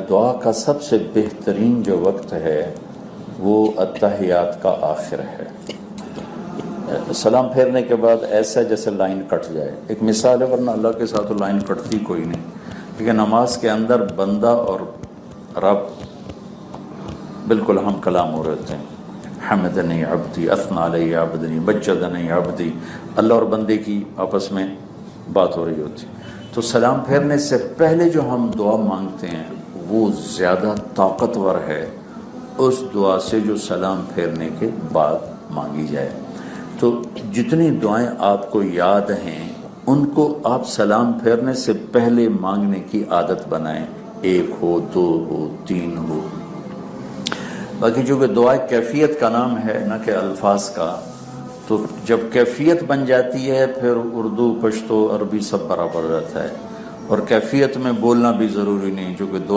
دعا کا سب سے بہترین جو وقت ہے وہ التحیات کا آخر ہے. سلام پھیرنے کے بعد ایسا جیسے لائن کٹ جائے. ایک مثال ہے، ورنہ اللہ کے ساتھ لائن کٹتی کوئی نہیں، لیکن نماز کے اندر بندہ اور رب بالکل ہم کلام ہو رہتے ہیں. حمدنی عبدی، اثنا علیہ عبدی، مجدنی عبدی، اللہ اور بندے کی آپس میں بات ہو رہی ہوتی. تو سلام پھیرنے سے پہلے جو ہم دعا مانگتے ہیں وہ زیادہ طاقتور ہے اس دعا سے جو سلام پھیرنے کے بعد مانگی جائے. تو جتنی دعائیں آپ کو یاد ہیں ان کو آپ سلام پھیرنے سے پہلے مانگنے کی عادت بنائیں، 1 ہو، 2 ہو، 3 ہو. باقی جو کہ دعا کیفیت کا نام ہے نہ کہ الفاظ کا، تو جب کیفیت بن جاتی ہے پھر اردو، پشتو، عربی سب برابر رہتا ہے، اور کیفیت میں بولنا بھی ضروری نہیں، جو کہ دعا